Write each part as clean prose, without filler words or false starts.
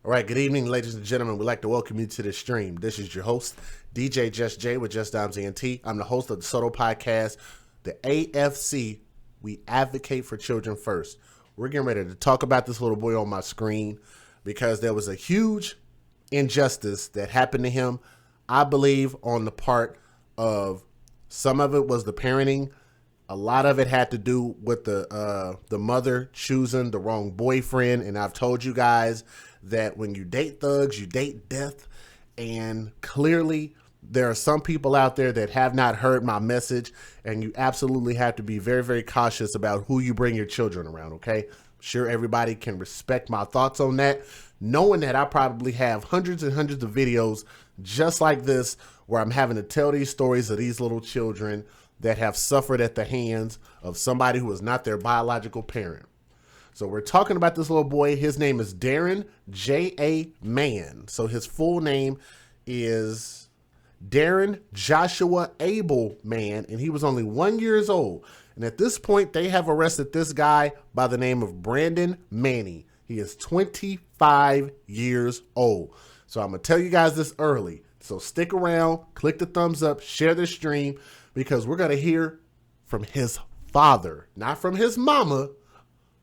All right, good evening, ladies and gentlemen. We'd like to welcome you to this stream. This is your host, DJ Just Jay with Just Dimes ENT. I'm the host of the Soto Podcast, the AFC. We advocate for children first. We're getting ready to talk about this little boy on my screen because there was a huge injustice that happened to him. I believe on the part of some of it was the parenting. A lot of it had to do with the mother choosing the wrong boyfriend. And I've told you guys that when you date thugs, you date death. And clearly there are some people out there that have not heard my message, and you absolutely have to be very, very cautious about who you bring your children around, okay? I'm sure everybody can respect my thoughts on that, knowing that I probably have hundreds and hundreds of videos just like this where I'm having to tell these stories of these little children that have suffered at the hands of somebody who is not their biological parent. So we're talking about this little boy. His name is Darryn J.A. Mann. So his full name is Darryn Joshua Abel Mann, and he was only 1 year old. And at this point, they have arrested this guy by the name of Brandon Mannie. He is 25 years old. So I'm going to tell you guys this early. So stick around, click the thumbs up, share this stream, because we're going to hear from his father, not from his mama,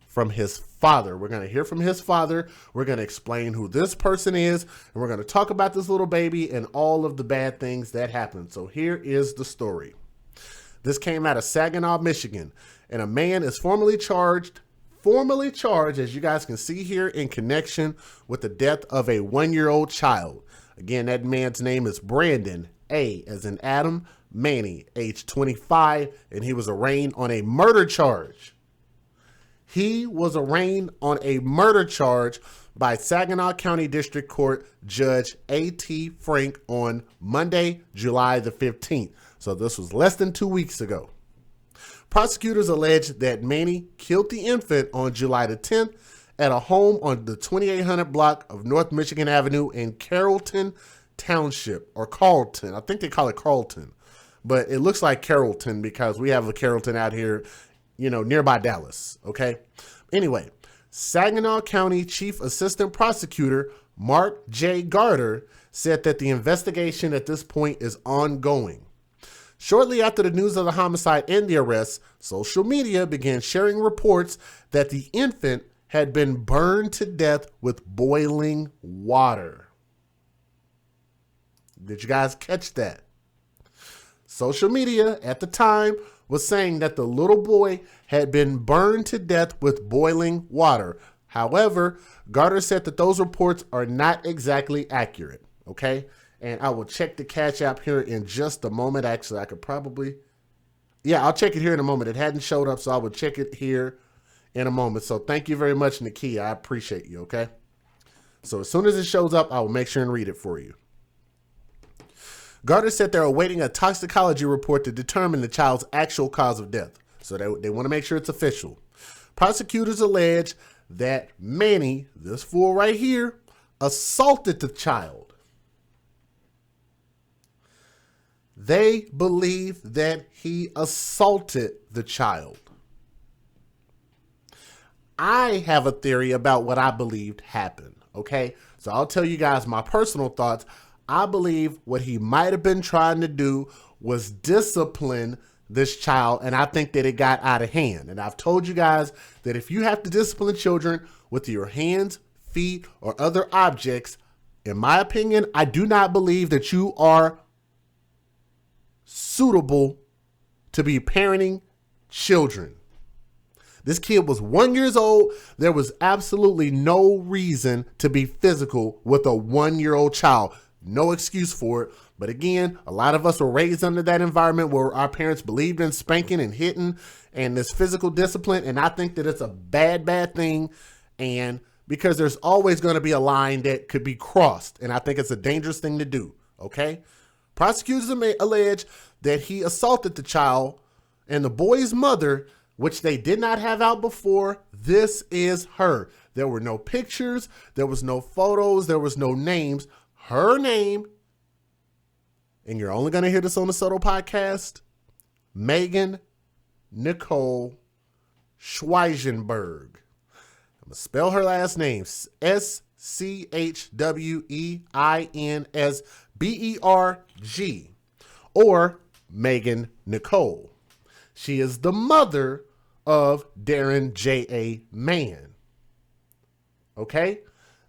from his father. We're going to hear from his father. We're going to explain who this person is, and we're going to talk about this little baby and all of the bad things that happened. So here is the story. This came out of Saginaw, Michigan, and a man is formally charged, as you guys can see here, in connection with the death of a 1 year old child. Again, that man's name is Brandon A, as in Adam, Mannie, age 25, and he was arraigned on a murder charge. He was arraigned on a murder charge by Saginaw County District Court Judge A.T. Frank on Monday, July the 15th. So this was less than 2 weeks ago. Prosecutors alleged that Mannie killed the infant on July the 10th at a home on the 2800 block of North Michigan Avenue in Carrollton Township, or Carlton. I think they call it Carlton, but it looks like Carrollton because we have a Carrollton out here, you know, nearby Dallas, okay? Anyway, Saginaw County Chief Assistant Prosecutor Mark J. Garter said that the investigation at this point is ongoing. Shortly after the news of the homicide and the arrest, social media began sharing reports that the infant had been burned to death with boiling water. Did you guys catch that? Social media at the time was saying that the little boy had been burned to death with boiling water. However, Garter said that those reports are not exactly accurate, okay? And I will check the Cash App here in just a moment. Actually, I could probably, I'll check it here in a moment. It hadn't showed up, so I will check it here in a moment. So thank you very much, Nakia. I appreciate you, okay? So as soon as it shows up, I will make sure and read it for you. Garter said they're awaiting a toxicology report to determine the child's actual cause of death. So they want to make sure it's official. Prosecutors allege that Mannie, this fool right here, assaulted the child. They believe that he assaulted the child. I have a theory about what I believed happened, okay? So I'll tell you guys my personal thoughts. I believe what he might have been trying to do was discipline this child, and I think that it got out of hand. And I've told you guys that if you have to discipline children with your hands, feet, or other objects, in my opinion, I do not believe that you are suitable to be parenting children. This kid was 1 year old. There was absolutely no reason to be physical with a 1 year old child. No excuse for it. But again, a lot of us were raised under that environment where our parents believed in spanking and hitting and this physical discipline. And I think that it's a bad, bad thing. And because there's always going to be a line that could be crossed. And I think it's a dangerous thing to do. Okay. Prosecutors allege that he assaulted the child, and the boy's mother, which they did not have out before. This is her. There were no pictures. There was no photos. There was no names. Her name, and you're only going to hear this on the Soto Podcast, Megan Nicole Schweizenberg. I'm going to spell her last name, S-C-H-W-E-I-Z-E-N-B-E-R-G. Chweininsberg, or Megan Nicole. She is the mother of Darryn J.A. Mann. Okay?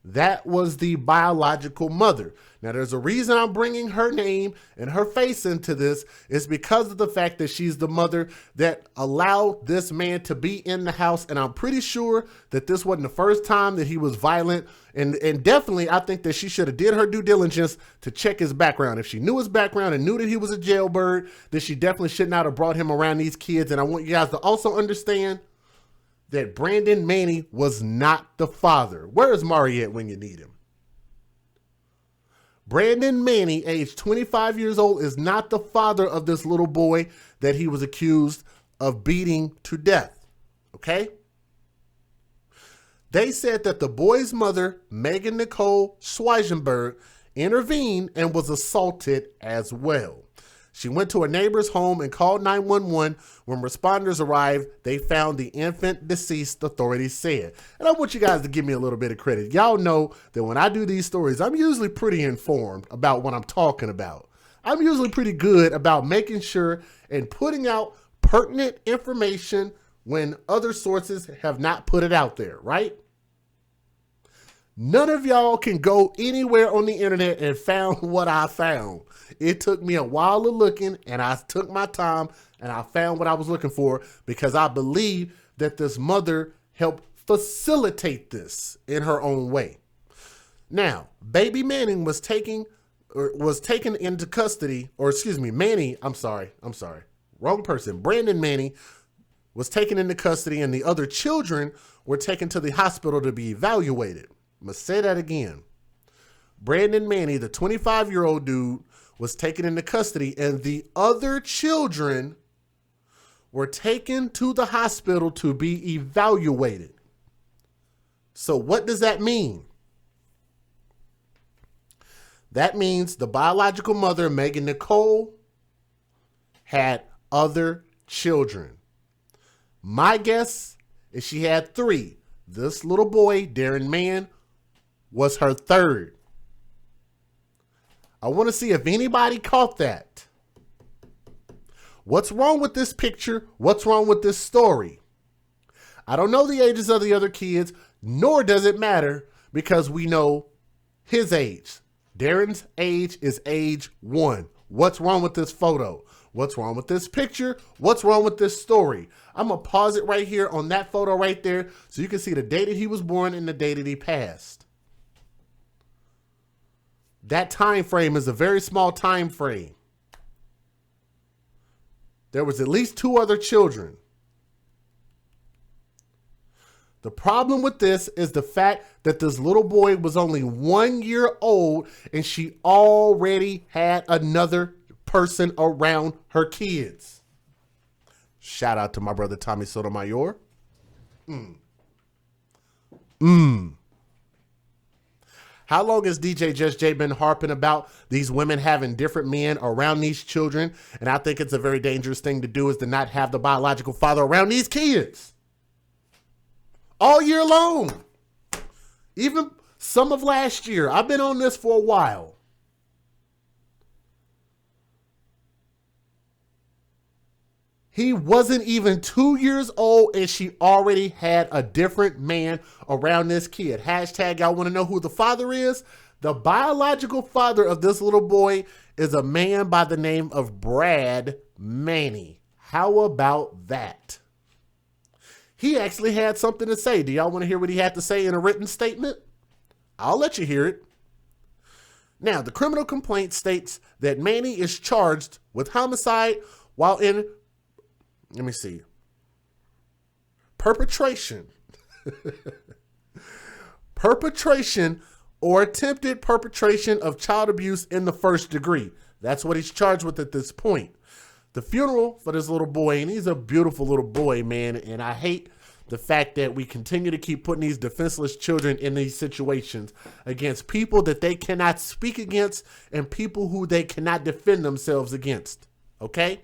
That was the biological mother. Now, there's a reason I'm bringing her name and her face into this. It's because of the fact that she's the mother that allowed this man to be in the house. And I'm pretty sure that this wasn't the first time that he was violent. And definitely, I think that she should have did her due diligence to check his background. If she knew his background and knew that he was a jailbird, then she definitely should not have brought him around these kids. And I want you guys to also understand that Brandon Mannie was not the father. Where is Mari at when you need him? Brandon Mannie, age 25 years old, is not the father of this little boy that he was accused of beating to death. Okay? They said that the boy's mother, Megan Nicole Schweizenberg, intervened and was assaulted as well. She went to a neighbor's home and called 911. When responders arrived, they found the infant deceased, authorities said. And I want you guys to give me a little bit of credit. Y'all know that when I do these stories, I'm usually pretty informed about what I'm talking about. I'm usually pretty good about making sure and putting out pertinent information when other sources have not put it out there, right? None of y'all can go anywhere on the internet and found what I found. It took me a while of looking, and I took my time, and I found what I was looking for because I believe that this mother helped facilitate this in her own way. Now, baby Manning was taken into custody, or excuse me, Mannie, I'm sorry, wrong person. Brandon Mannie was taken into custody, and the other children were taken to the hospital to be evaluated. I'm going to say that again. Brandon Mannie, the 25-year-old dude, was taken into custody, and the other children were taken to the hospital to be evaluated. So what does that mean? That means the biological mother, Megan Nicole, had other children. My guess is she had 3. This little boy, Darryn Mann, was her 3rd. I want to see if anybody caught that. What's wrong with this picture? What's wrong with this story? I don't know the ages of the other kids, nor does it matter because we know his age. Darryn's age is age 1. What's wrong with this photo? What's wrong with this picture? What's wrong with this story? I'm going to pause it right here on that photo right there so you can see the day that he was born and the day that he passed. That time frame is a very small time frame. There was at least 2 other children. The problem with this is the fact that this little boy was only 1 year old and she already had another person around her kids. Shout out to my brother Tommy Sotomayor. How long has DJ Just Jay been harping about these women having different men around these children? And I think it's a very dangerous thing to do is to not have the biological father around these kids all year long. Even some of last year. I've been on this for a while. He wasn't even 2 years old and she already had a different man around this kid. Hashtag, y'all want to know who the father is? The biological father of this little boy is a man by the name of Brad Mannie. How about that? He actually had something to say. Do y'all want to hear what he had to say in a written statement? I'll let you hear it. Now, the criminal complaint states that Mannie is charged with homicide while in perpetration. Perpetration or attempted perpetration of child abuse in the 1st degree. That's what he's charged with at this point. The funeral for this little boy, and he's a beautiful little boy, man, and I hate the fact that we continue to keep putting these defenseless children in these situations against people that they cannot speak against and people who they cannot defend themselves against. Okay?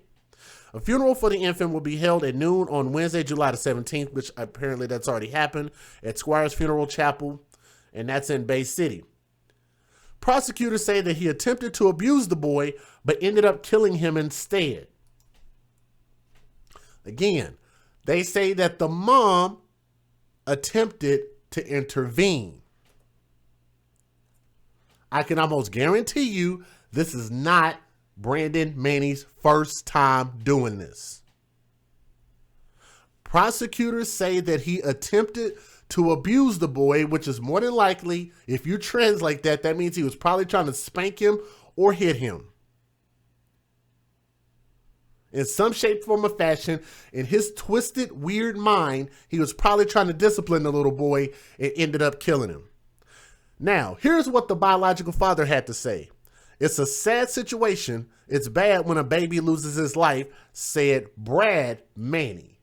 A funeral for the infant will be held at noon on Wednesday, July the 17th, which apparently that's already happened, at Squire's Funeral Chapel and that's in Bay City. Prosecutors say that he attempted to abuse the boy, but ended up killing him instead. Again, they say that the mom attempted to intervene. I can almost guarantee you this is not Brandon Mannie's first time doing this. Prosecutors say that he attempted to abuse the boy, which is more than likely, if you translate that, that means he was probably trying to spank him or hit him. In some shape, form, or fashion, in his twisted, weird mind, he was probably trying to discipline the little boy and ended up killing him. Now, here's what the biological father had to say. It's a sad situation. It's bad when a baby loses his life, said Brad Mannie,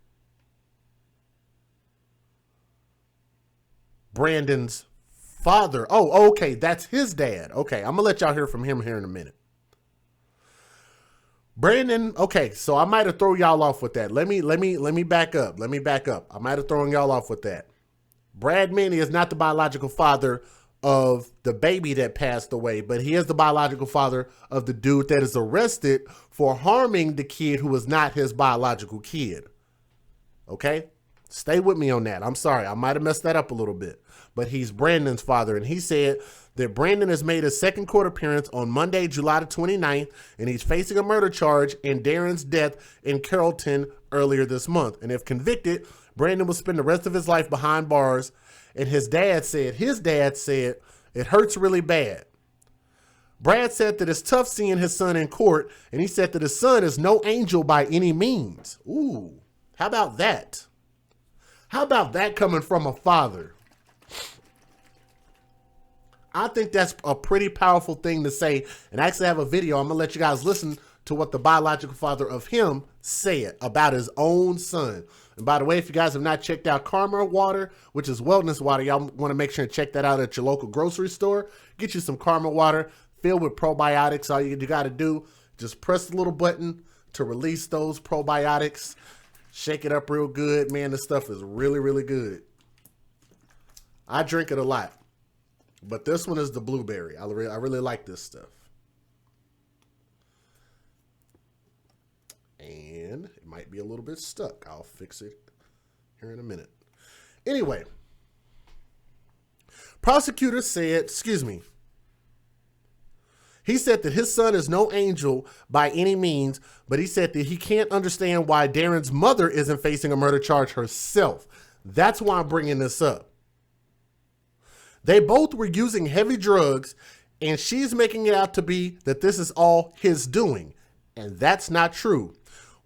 Brandon's father. Oh, okay, that's his dad. Okay, I'm gonna let y'all hear from him here in a minute. Brandon, okay, so I might have thrown y'all off with that. Let me back up. I might have thrown y'all off with that. Brad Mannie is not the biological father of the baby that passed away, but he is the biological father of the dude that is arrested for harming the kid who was not his biological kid. Okay? Stay with me on that. I'm sorry. I might have messed that up a little bit, but he's Brandon's father. And he said that Brandon has made his second court appearance on Monday, July the 29th, and he's facing a murder charge in Darryn's death in Carrollton earlier this month. And if convicted, Brandon will spend the rest of his life behind bars. And his dad said it hurts really bad. Brad said that it's tough seeing his son in court, and he said that his son is no angel by any means. Ooh, how about that? How about that coming from a father? I think that's a pretty powerful thing to say. And I actually have a video. I'm going to let you guys listen to what the biological father of him said about his own son. And by the way, if you guys have not checked out Karma Water, which is wellness water, y'all want to make sure and check that out at your local grocery store. Get you some Karma Water filled with probiotics. All you got to do, just press the little button to release those probiotics. Shake it up real good. Man, this stuff is really, really good. I drink it a lot. But this one is the blueberry. I really like this stuff. And it might be a little bit stuck. I'll fix it here in a minute. Anyway, prosecutor said, he said that his son is no angel by any means, but he said that he can't understand why Darryn's mother isn't facing a murder charge herself. That's why I'm bringing this up. They both were using heavy drugs, and she's making it out to be that this is all his doing, and that's not true.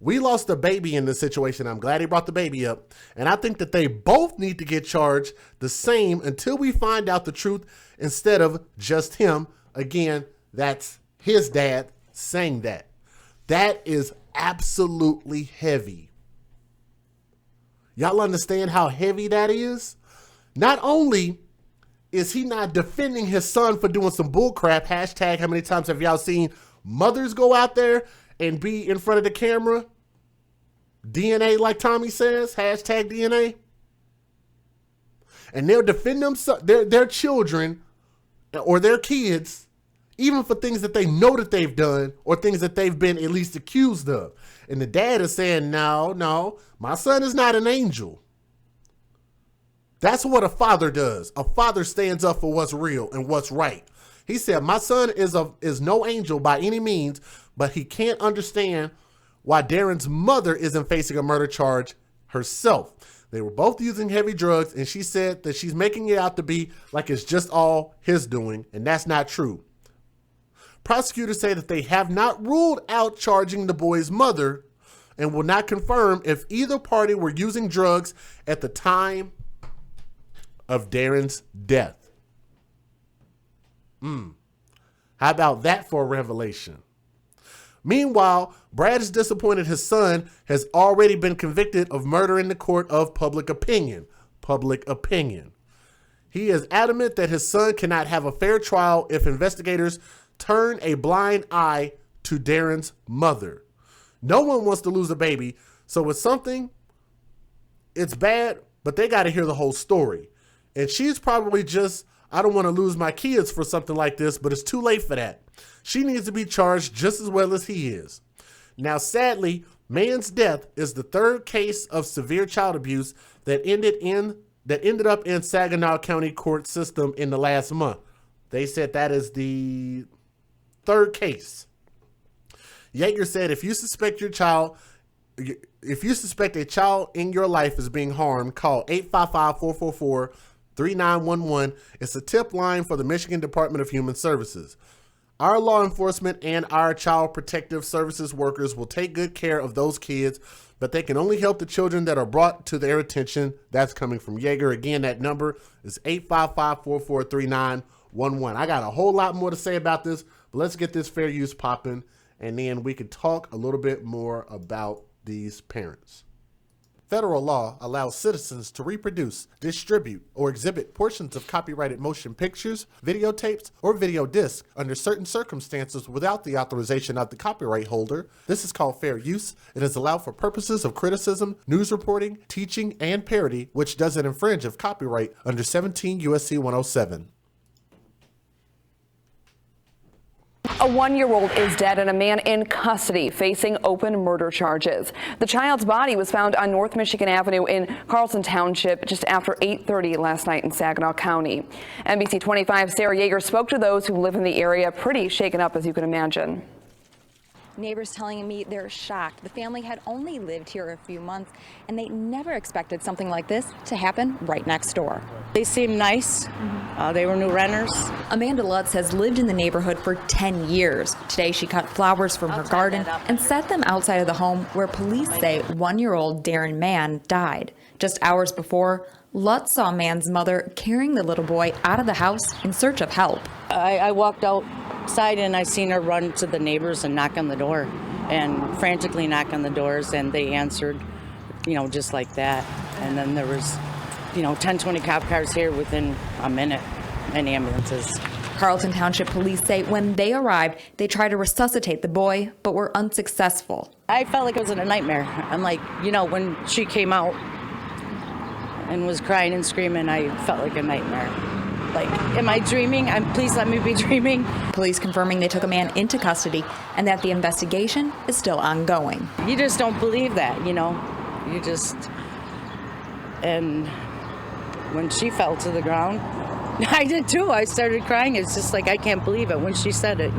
We lost a baby in this situation. I'm glad he brought the baby up, and I think that they both need to get charged the same until we find out the truth instead of just him. Again, that's his dad saying that. That is absolutely heavy. Y'all understand how heavy that is? Not only is he not defending his son for doing some bullcrap, hashtag how many times have y'all seen mothers go out there and be in front of the camera? DNA, like Tommy says, hashtag DNA. And they'll defend their children or their kids, even for things that they know that they've done or things that they've been at least accused of. And the dad is saying, no, my son is not an angel. That's what a father does. A father stands up for what's real and what's right. He said, my son is no angel by any means, but he can't understand why Darryn's mother isn't facing a murder charge herself. They were both using heavy drugs, and she said that she's making it out to be like it's just all his doing, and that's not true. Prosecutors say that they have not ruled out charging the boy's mother and will not confirm if either party were using drugs at the time of Darryn's death. How about that for a revelation? Meanwhile, Brad is disappointed his son has already been convicted of murder in the court of public opinion. Public opinion. He is adamant that his son cannot have a fair trial if investigators turn a blind eye to Darryn's mother. No one wants to lose a baby, so it's something, it's bad, but they got to hear the whole story. And she's probably just I don't want to lose my kids for something like this, but it's too late for that. She needs to be charged just as well as he is. Now, sadly, Mann's death is the third case of severe child abuse that ended up in Saginaw County court system in the last month. They said that is the third case. Yeager said, if you suspect a child in your life is being harmed, call 855-444-3911. It's a tip line for the Michigan Department of Human Services. Our law enforcement and our child protective services workers will take good care of those kids, but they can only help the children that are brought to their attention. That's coming from Yeager. Again, that number is 855-444-3911. I got a whole lot more to say about this, but let's get this fair use popping, and then we can talk a little bit more about these parents. Federal law allows citizens to reproduce, distribute, or exhibit portions of copyrighted motion pictures, videotapes, or video discs under certain circumstances without the authorization of the copyright holder. This is called fair use. It is allowed for purposes of criticism, news reporting, teaching, and parody, which doesn't infringe of copyright under 17 U.S.C. 107. A 1-year-old is dead and a man in custody facing open murder charges. The child's body was found on North Michigan Avenue in Carlton Township just after 8:30 last night in Saginaw County. NBC 25's Sarah Yeager spoke to those who live in the area, pretty shaken up as you can imagine. Neighbors telling me they're shocked. The family had only lived here a few months and they never expected something like this to happen right next door. They seem nice. They were new renters. Amanda Lutz has lived in the neighborhood for 10 years. Today she cut flowers from her garden and set them outside of the home where police say 1-year-old Darryn Mann died. Just hours before, Lutz saw Mann's mother carrying the little boy out of the house in search of help. I walked outside and I seen her run to the neighbors and knock on the door and frantically knock on the doors, and they answered, just like that. And then there was, 10, 20 cop cars here within a minute, and ambulances. Carlton Township police say when they arrived, they tried to resuscitate the boy, but were unsuccessful. I felt like it was in a nightmare. I'm like, when she came out and was crying and screaming, I felt like a nightmare. Like, am I dreaming? Please let me be dreaming. Police confirming they took a man into custody and that the investigation is still ongoing. You just don't believe that, and when she fell to the ground, I did too. I started crying. It's just like, I can't believe it when she said it, I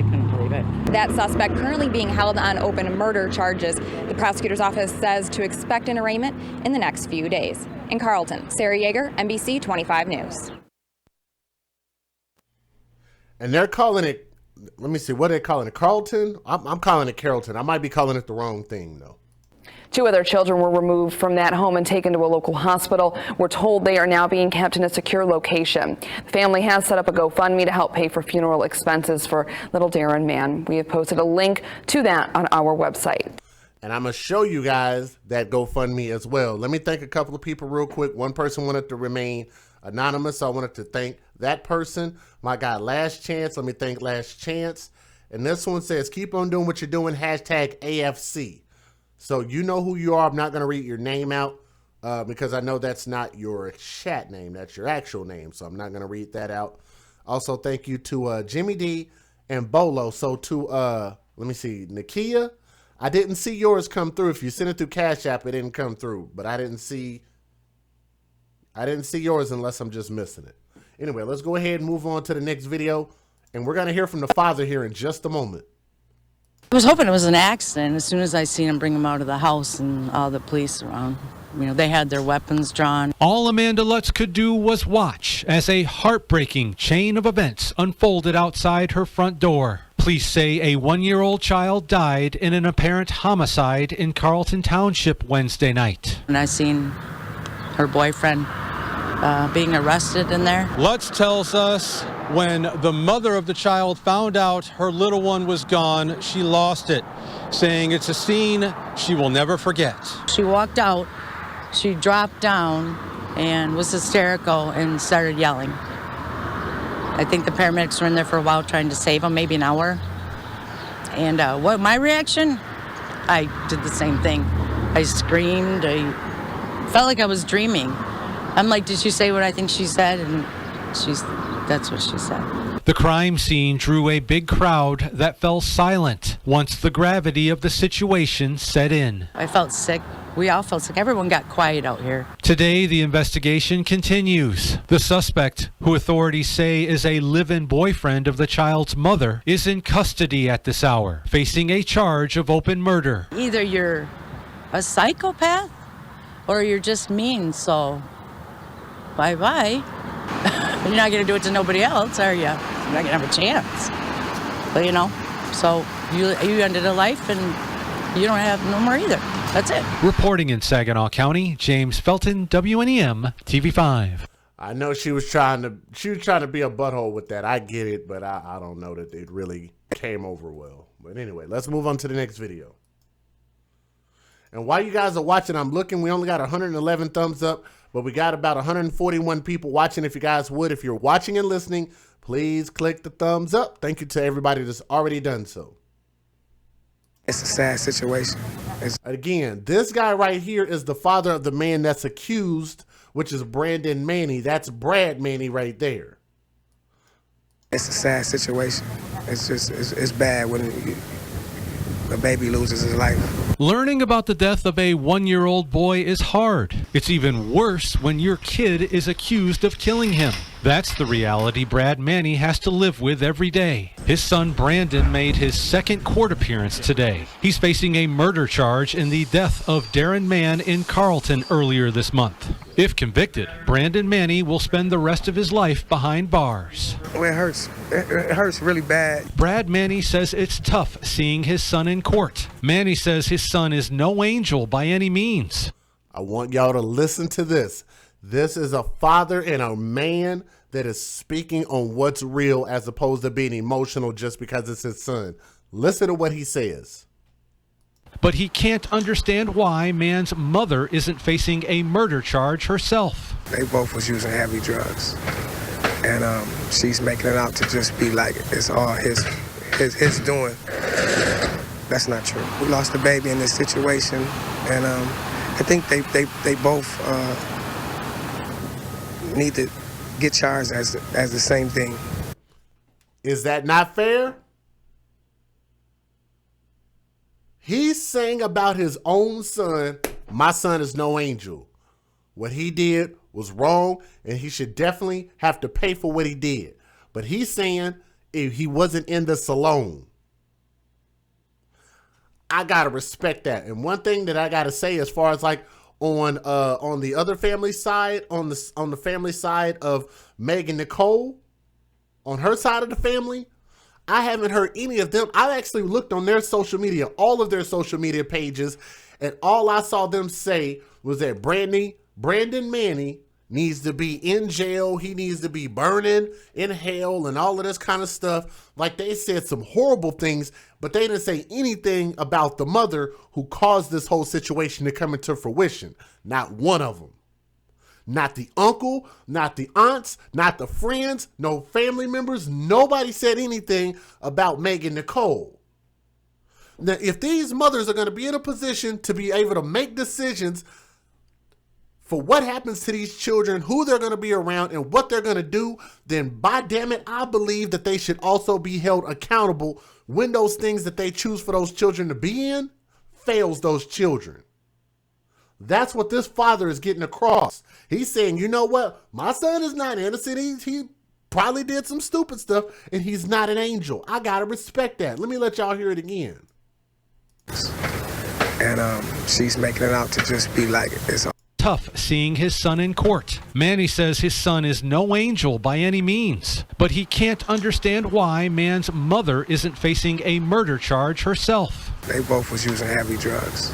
couldn't believe it. That suspect currently being held on open murder charges. The prosecutor's office says to expect an arraignment in the next few days. In Carlton, Sarah Yeager, NBC 25 News. And they're calling it, let me see, what are they calling it? Carlton? I'm calling it Carrollton. I might be calling it the wrong thing, though. 2 other children were removed from that home and taken to a local hospital. We're told they are now being kept in a secure location. The family has set up a GoFundMe to help pay for funeral expenses for little Darryn Mann. We have posted a link to that on our website. And I'm going to show you guys that GoFundMe as well. Let me thank a couple of people real quick. One person wanted to remain anonymous, so I wanted to thank that person. My guy, Last Chance. Let me thank Last Chance. And this one says, keep on doing what you're doing, #AFC. So you know who you are. I'm not going to read your name out because I know that's not your chat name. That's your actual name. So I'm not going to read that out. Also, thank you to Jimmy D and Bolo. So to, let me see, Nakia, I didn't see yours come through. If you sent it through Cash App, it didn't come through. But I didn't see yours unless I'm just missing it. Anyway, let's go ahead and move on to the next video. And we're going to hear from the father here in just a moment. I was hoping it was an accident. As soon as I seen him bring him out of the house and all the police around, they had their weapons drawn. All Amanda Lutz could do was watch as a heartbreaking chain of events unfolded outside her front door. Police say a 1-year-old child died in an apparent homicide in Carlton Township Wednesday night. And I seen her boyfriend being arrested in there. Lutz tells us when the mother of the child found out her little one was gone, she lost it, saying it's a scene she will never forget. She walked out, she dropped down and was hysterical and started yelling. I think the paramedics were in there for a while trying to save him, maybe an hour. And what my reaction? I did the same thing. I screamed. I felt like I was dreaming. I'm like, did she say what I think she said? And that's what she said. The crime scene drew a big crowd that fell silent once the gravity of the situation set in. I felt sick. We all felt sick. Everyone got quiet out here. Today, the investigation continues. The suspect, who authorities say is a live-in boyfriend of the child's mother, is in custody at this hour, facing a charge of open murder. Either you're a psychopath or you're just mean, so bye-bye. You're not going to do it to nobody else, are you? You're not going to have a chance. But, so you ended a life and you don't have no more either. That's it. Reporting in Saginaw County, James Felton, WNEM, TV5. I know she was trying to be a butthole with that. I get it, but I don't know that it really came over well. But anyway, let's move on to the next video. And while you guys are watching, I'm looking. We only got 111 thumbs up, but we got about 141 people watching. If you guys would, if you're watching and listening, please click the thumbs up. Thank you to everybody that's already done so. It's a sad situation. Again, this guy right here is the father of the man that's accused, which is Brandon Mannie. That's Brad Mannie right there. It's a sad situation. It's just, it's bad when a baby loses his life. Learning about the death of a 1-year-old boy is hard. It's even worse when your kid is accused of killing him. That's the reality Brad Mannie has to live with every day. His son Brandon made his second court appearance today. He's facing a murder charge in the death of Darryn Mann in Carlton earlier this month. If convicted, Brandon Mannie will spend the rest of his life behind bars. Well, it hurts. It hurts really bad. Brad Mannie says it's tough seeing his son in court. Mannie says his son is no angel by any means. I want y'all to listen to this. This is a father and a man that is speaking on what's real as opposed to being emotional just because it's his son. Listen to what he says. But he can't understand why Mann's mother isn't facing a murder charge herself. They both was using heavy drugs. And she's making it out to just be like it's all his doing. That's not true. We lost a baby in this situation, and I think they both need to get charged as the same thing. Is that not fair? He's saying about his own son, my son is no angel. What he did was wrong, and he should definitely have to pay for what he did. But he's saying if he wasn't in the salon. I gotta respect that. And one thing that I gotta say, as far as like on the other family side, on the family side of Megan Nicole, on her side of the family, I haven't heard any of them. I actually looked on their social media, all of their social media pages, and all I saw them say was that Brandon Mannie needs to be in jail. He needs to be burning in hell and all of this kind of stuff. Like, they said some horrible things, but they didn't say anything about the mother who caused this whole situation to come into fruition. Not one of them. Not the uncle, not the aunts, not the friends, no family members. Nobody said anything about Megan Nicole. Now, if these mothers are going to be in a position to be able to make decisions for what happens to these children, who they're going to be around, and what they're going to do, then by damn it, I believe that they should also be held accountable when those things that they choose for those children to be in fails those children. That's what this father is getting across. He's saying, you know what? My son is not innocent. He probably did some stupid stuff, and he's not an angel. I got to respect that. Let me let y'all hear it again. And she's making it out to just be like it's tough seeing his son in court. Mannie says his son is no angel by any means, but he can't understand why Mann's mother isn't facing a murder charge herself. They both was using heavy drugs.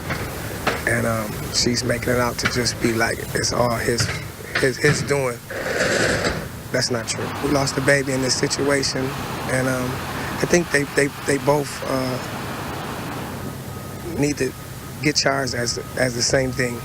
And she's making it out to just be like it's all his doing. That's not true. We lost a baby in this situation, and I think they both need to get charged as the same thing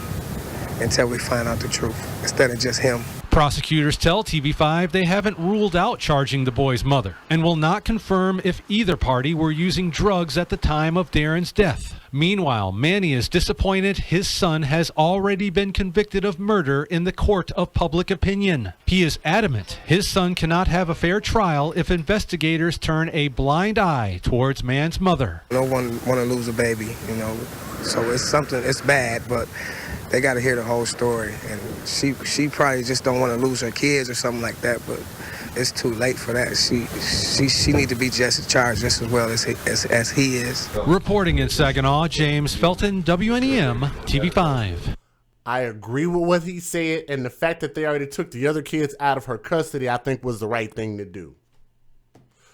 until we find out the truth, instead of just him. Prosecutors tell TV5 they haven't ruled out charging the boy's mother and will not confirm if either party were using drugs at the time of Darryn's death. Meanwhile, Mannie is disappointed his son has already been convicted of murder in the court of public opinion. He is adamant his son cannot have a fair trial if investigators turn a blind eye towards Mann's mother. No one want to lose a baby, you know, so it's bad, but they got to hear the whole story. And she probably just don't want to lose her kids or something like that, but it's too late for that. She need to be just charged just as well as he is. Reporting in Saginaw, James Felton, WNEM, TV5. I agree with what he said, and the fact that they already took the other kids out of her custody, I think was the right thing to do.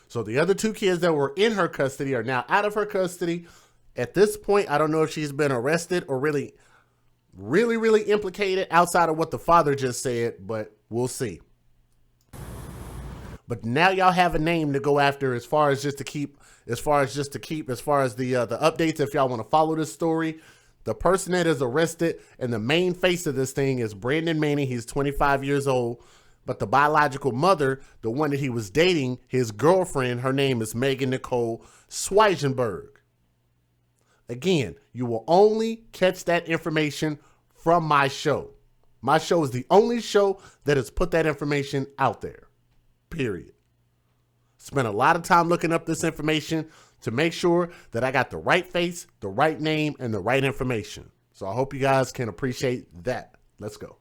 So the other two kids that were in her custody are now out of her custody. At this point, I don't know if she's been arrested or really implicated outside of what the father just said, but we'll see. But now y'all have a name to go after as far as the updates. If y'all want to follow this story, the person that is arrested and the main face of this thing is Brandon Mannie. He's 25 years old, but the biological mother, the one that he was dating, his girlfriend, her name is Megan Nicole Schweizenberg. Again, you will only catch that information from my show. My show is the only show that has put that information out there. Period. Spent a lot of time looking up this information to make sure that I got the right face, the right name, and the right information. So I hope you guys can appreciate that. Let's go.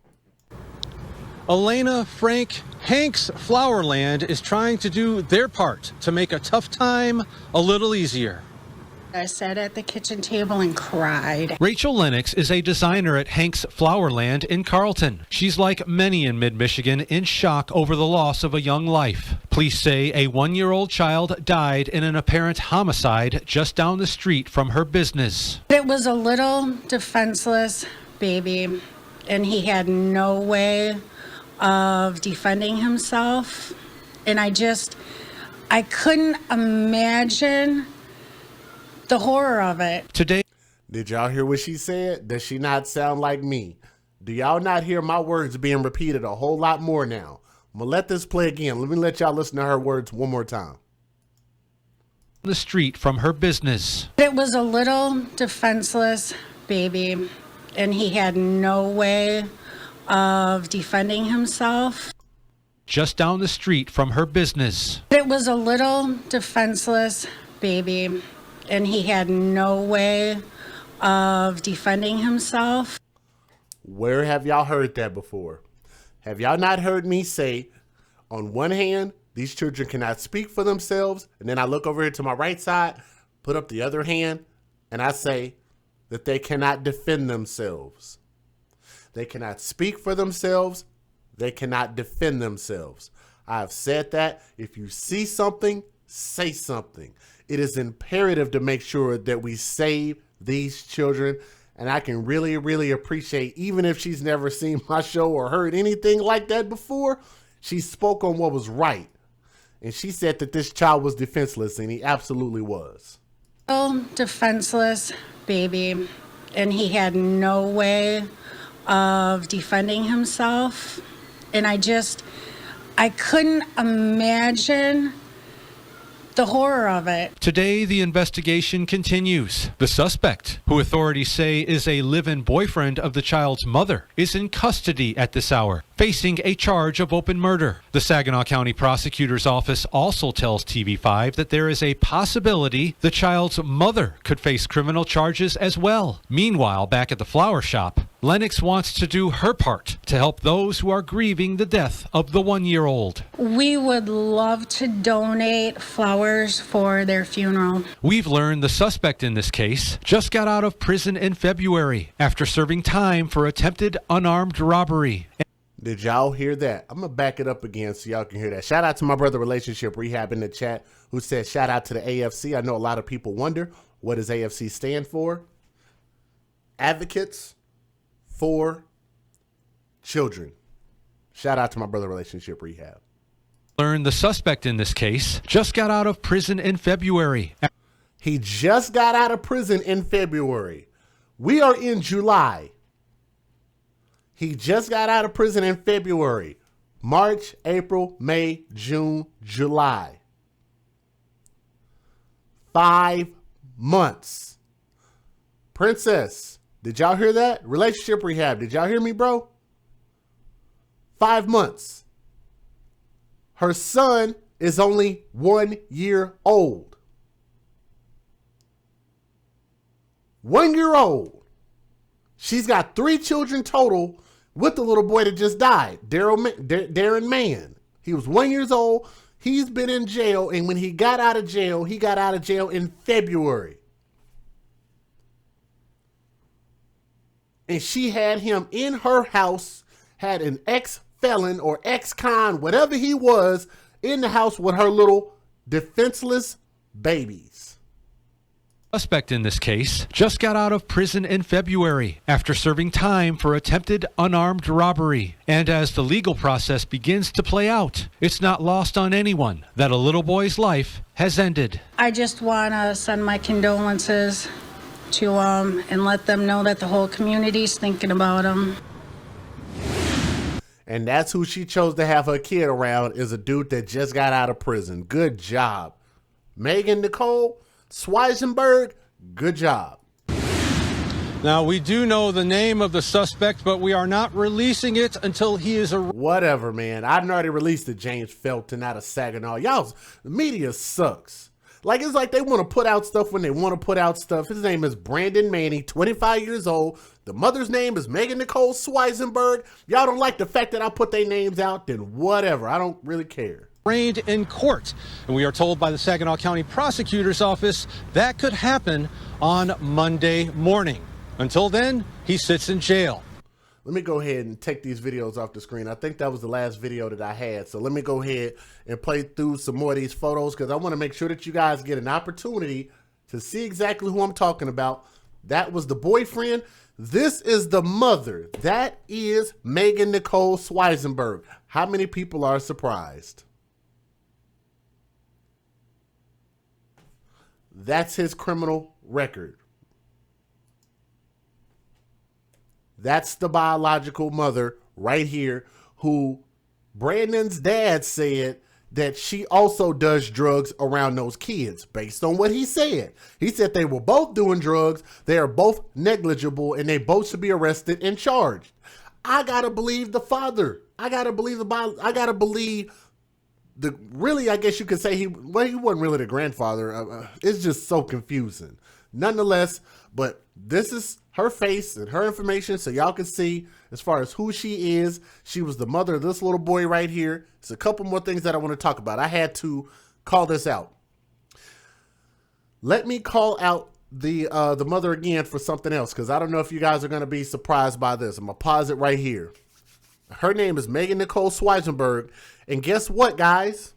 Elena, Frank, Hank's Flowerland is trying to do their part to make a tough time a little easier. I sat at the kitchen table and cried. Rachel Lennox is a designer at Hank's Flowerland in Carlton. She's like many in mid-Michigan, in shock over the loss of a young life. Police say a 1-year-old child died in an apparent homicide just down the street from her business. It was a little defenseless baby, and he had no way of defending himself. And I couldn't imagine the horror of it. Today, did y'all hear what she said? Does she not sound like me? Do y'all not hear my words being repeated a whole lot more now? I'm gonna let this play again. Let me let y'all listen to her words one more time. the street from her business. It was a little defenseless baby, and he had no way of defending himself. Just down the street from her business. It was a little defenseless baby, and he had no way of defending himself. Where have y'all heard that before? Have y'all not heard me say, on one hand, these children cannot speak for themselves, and then I look over here to my right side, put up the other hand, and I say that they cannot defend themselves. They cannot speak for themselves. They cannot defend themselves. I have said that. If you see something, say something. It is imperative to make sure that we save these children. And I can really, really appreciate, even if she's never seen my show or heard anything like that before, she spoke on what was right. And she said that this child was defenseless, and he absolutely was. Oh, defenseless baby, and he had no way of defending himself. And I couldn't imagine the horror of it. Today, the investigation continues. The suspect, who authorities say is a live-in boyfriend of the child's mother, is in custody at this hour, facing a charge of open murder. The Saginaw County Prosecutor's Office also tells TV5 that there is a possibility the child's mother could face criminal charges as well. Meanwhile, back at the flower shop, Lennox wants to do her part to help those who are grieving the death of the 1-year-old. We would love to donate flowers for their funeral. We've learned the suspect in this case just got out of prison in February after serving time for attempted unarmed robbery. Did y'all hear that? I'm going to back it up again so y'all can hear that. Shout out to my brother Relationship Rehab in the chat who said shout out to the AFC. I know a lot of people wonder, what does AFC stand for? Advocates for Children. Shout out to my brother Relationship Rehab. Learned the suspect in this case just got out of prison in February. He just got out of prison in February. We are in July. He just got out of prison in February. March, April, May, June, July. 5 months. Princess, did y'all hear that? Relationship rehab. Did y'all hear me, bro? 5 months. Her son is only 1 year old. 1 year old. She's got 3 children total with the little boy that just died, Darryn Mann. He was 1 year old. He's been in jail, and when he got out of jail in February. And she had him in her house, had an ex-felon or ex-con, whatever he was, in the house with her little defenseless babies. Suspect in this case just got out of prison in February after serving time for attempted unarmed robbery. And as the legal process begins to play out, it's not lost on anyone that a little boy's life has ended. I just want to send my condolences to them and let them know that the whole community's thinking about them. And that's who she chose to have her kid around, is a dude that just got out of prison. Good job. Megan Nicole Swizenberg, good job. Now, we do know the name of the suspect, but we are not releasing it until he is arrested. Whatever, man. I've already released the James Felton out of Saginaw. Y'all, the media sucks. Like, it's like they want to put out stuff when they want to put out stuff. His name is Brandon Mannie, 25 years old. The mother's name is Megan Nicole Swizenberg. Y'all don't like the fact that I put their names out, then whatever. I don't really care. Arraigned in court, and we are told by the Saginaw County Prosecutor's Office that could happen on Monday morning. Until then, he sits in jail. Let me go ahead and take these videos off the screen. I think that was the last video that I had. So let me go ahead and play through some more of these photos, because I want to make sure that you guys get an opportunity to see exactly who I'm talking about. That was the boyfriend. This is the mother. That is Megan Nicole Swizenberg. How many people are surprised? That's his criminal record. That's the biological mother right here, who Brandon's dad said that she also does drugs around those kids, based on what he said. He said they were both doing drugs, they are both negligible, and they both should be arrested and charged. I gotta believe the father. I gotta believe really, I guess you could say he wasn't really the grandfather. It's just so confusing. Nonetheless, but this is her face and her information, so y'all can see as far as who she is. She was the mother of this little boy right here. There's a couple more things that I want to talk about. I had to call this out. Let me call out the mother again for something else, because I don't know if you guys are going to be surprised by this. I'm going to pause it right here. Her name is Megan Nicole Swizenberg. And guess what, guys?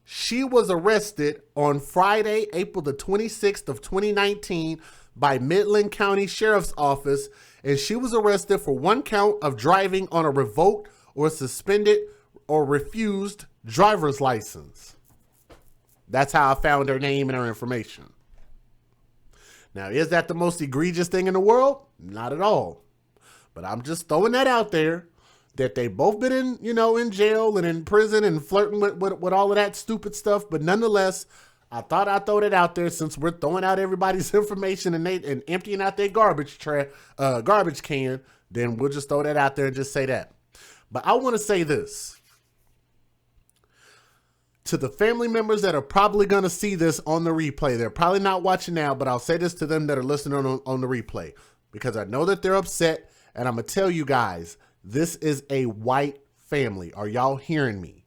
She was arrested on Friday, April the 26th of 2019 by Midland County Sheriff's Office. And she was arrested for 1 count of driving on a revoked or suspended or refused driver's license. That's how I found her name and her information. Now, is that the most egregious thing in the world? Not at all. But I'm just throwing that out there, that they both been in, in jail and in prison and flirting with all of that stupid stuff. But nonetheless, I thought I'd throw that out there, since we're throwing out everybody's information and emptying out their garbage can. Then we'll just throw that out there and just say that. But I want to say this to the family members that are probably going to see this on the replay. They're probably not watching now, but I'll say this to them that are listening on the replay, because I know that they're upset. And I'm going to tell you guys, this is a white family. Are y'all hearing me?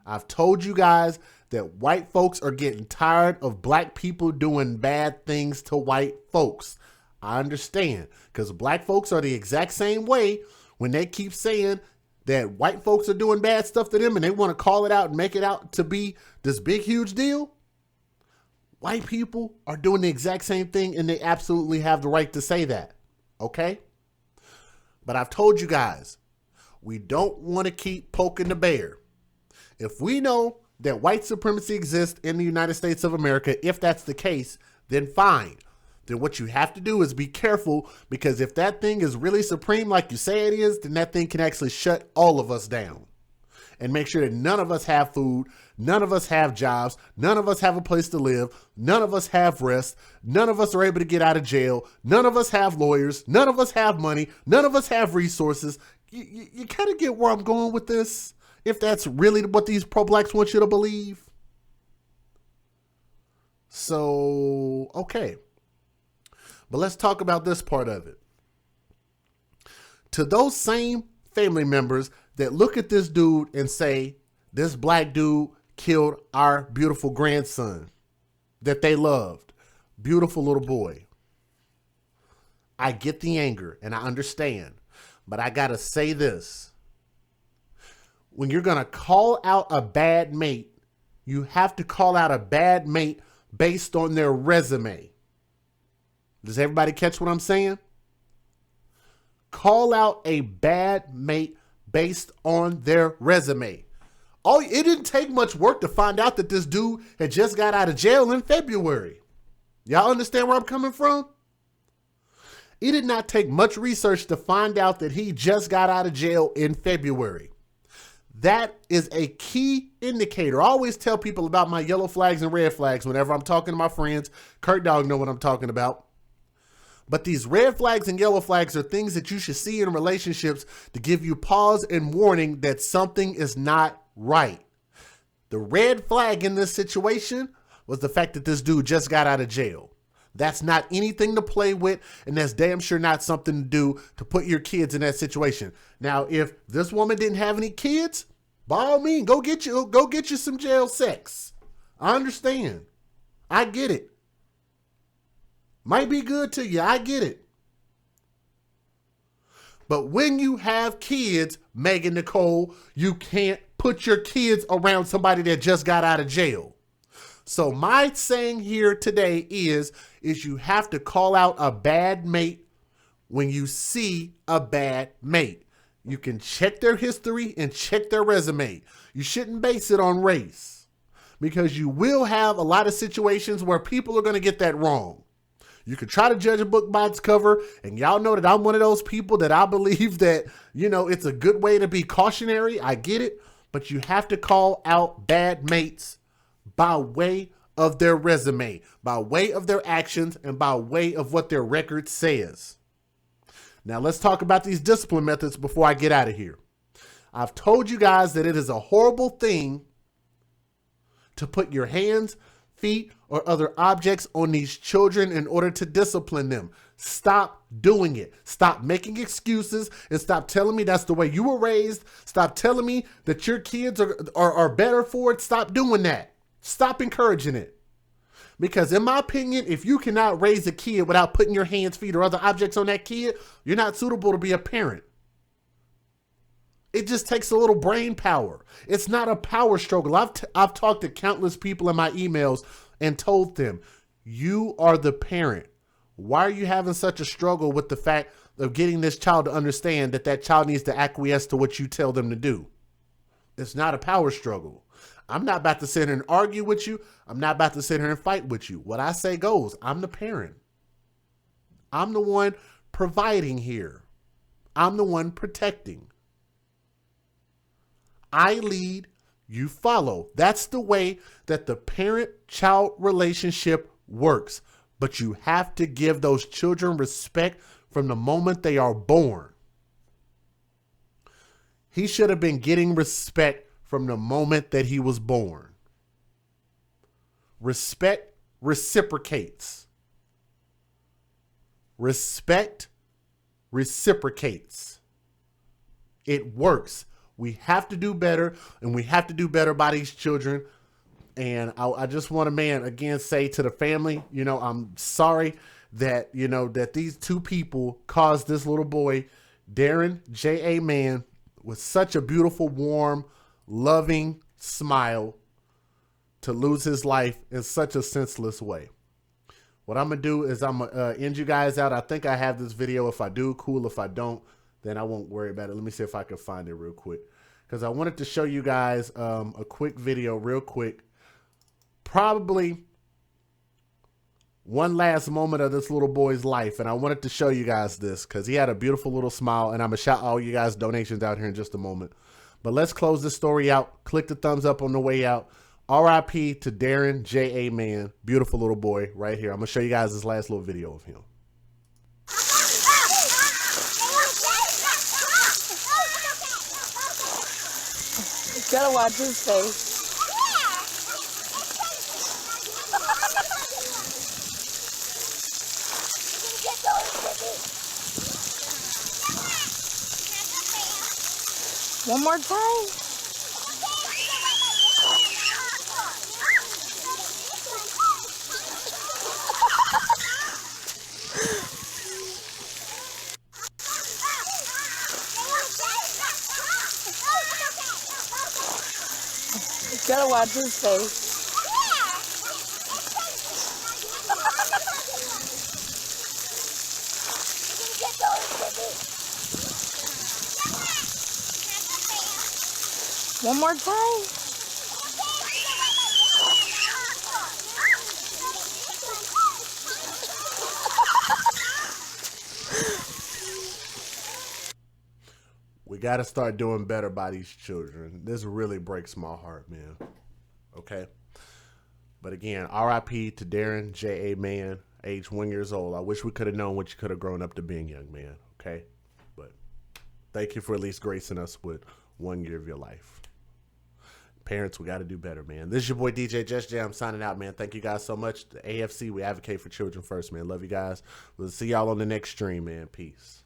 I've told you guys that white folks are getting tired of black people doing bad things to white folks. I understand, because black folks are the exact same way when they keep saying that white folks are doing bad stuff to them and they want to call it out and make it out to be this big, huge deal. White people are doing the exact same thing, and they absolutely have the right to say that. Okay? But I've told you guys, we don't want to keep poking the bear. If we know that white supremacy exists in the United States of America, if that's the case, then fine. then what you have to do is be careful, because if that thing is really supreme like you say it is, then that thing can actually shut all of us down and make sure that none of us have food, none of us have jobs, none of us have a place to live, none of us have rest, none of us are able to get out of jail, none of us have lawyers, none of us have money, none of us have resources. You kind of get where I'm going with this, if that's really what these pro-blacks want you to believe. So, okay. But let's talk about this part of it. To those same family members that look at this dude and say, this black dude killed our beautiful grandson that they loved. Beautiful little boy. I get the anger and I understand, but I got to say this. When you're going to call out a bad mate, you have to call out a bad mate based on their resume. Does everybody catch what I'm saying? Call out a bad mate based on their resume. Oh, it didn't take much work to find out that this dude had just got out of jail in February. Y'all understand where I'm coming from? It did not take much research to find out that he just got out of jail in February. That is a key indicator. I always tell people about my yellow flags and red flags whenever I'm talking to my friends. Kurt Dog know what I'm talking about. But these red flags and yellow flags are things that you should see in relationships to give you pause and warning that something is not right. The red flag in this situation was the fact that this dude just got out of jail. That's not anything to play with, and that's damn sure not something to do to put your kids in that situation. Now, if this woman didn't have any kids, by all means, go get you some jail sex. I understand. I get it. Might be good to you. I get it. But when you have kids, Megan Nicole, you can't put your kids around somebody that just got out of jail. So my saying here today is you have to call out a bad mate when you see a bad mate. You can check their history and check their resume. You shouldn't base it on race, because you will have a lot of situations where people are going to get that wrong. You can try to judge a book by its cover, and y'all know that I'm one of those people that I believe that, it's a good way to be cautionary. I get it, but you have to call out bad mates by way of their resume, by way of their actions, and by way of what their record says. Now let's talk about these discipline methods before I get out of here. I've told you guys that it is a horrible thing to put your hands, feet, or other objects on these children in order to discipline them. Stop doing it. Stop making excuses and stop telling me that's the way you were raised. Stop telling me that your kids are better for it. Stop doing that. Stop encouraging it. Because in my opinion, if you cannot raise a kid without putting your hands, feet, or other objects on that kid, you're not suitable to be a parent. It just takes a little brain power. It's not a power struggle. I've talked to countless people in my emails and told them, you are the parent. Why are you having such a struggle with the fact of getting this child to understand that that child needs to acquiesce to what you tell them to do? It's not a power struggle. I'm not about to sit here and argue with you. I'm not about to sit here and fight with you. What I say goes. I'm the parent. I'm the one providing here. I'm the one protecting. I lead, you follow. That's the way that the parent-child relationship works. But you have to give those children respect from the moment they are born. He should have been getting respect from the moment that he was born. Respect reciprocates. Respect reciprocates. It works. We have to do better, and we have to do better by these children. And I just want to, again, say to the family, I'm sorry that, that these two people caused this little boy, Darryn J.A. Mann, with such a beautiful, warm, loving smile, to lose his life in such a senseless way. What I'm going to do is I'm going to end you guys out. I think I have this video. If I do, cool. If I don't, then I won't worry about it. Let me see if I can find it real quick, because I wanted to show you guys a quick video real quick. Probably one last moment of this little boy's life, and I wanted to show you guys this because he had a beautiful little smile, and I'm going to shout all you guys' donations out here in just a moment. But let's close this story out. Click the thumbs up on the way out. R.I.P. to Darryn J.A. Mann. Beautiful little boy right here. I'm going to show you guys this last little video of him. You gotta watch his face. One more time. You gotta watch his face. One more time. We got to start doing better by these children. This really breaks my heart, man. Okay? But again, R.I.P. to Darryn J.A. Mann, age 1 year old. I wish we could have known what you could have grown up to being, young man. Okay? But thank you for at least gracing us with 1 year of your life. Parents, we got to do better, man. This is your boy, DJ Just Jay. I'm signing out, man. Thank you guys so much. The AFC, we advocate for children first, man. Love you guys. We'll see y'all on the next stream, man. Peace.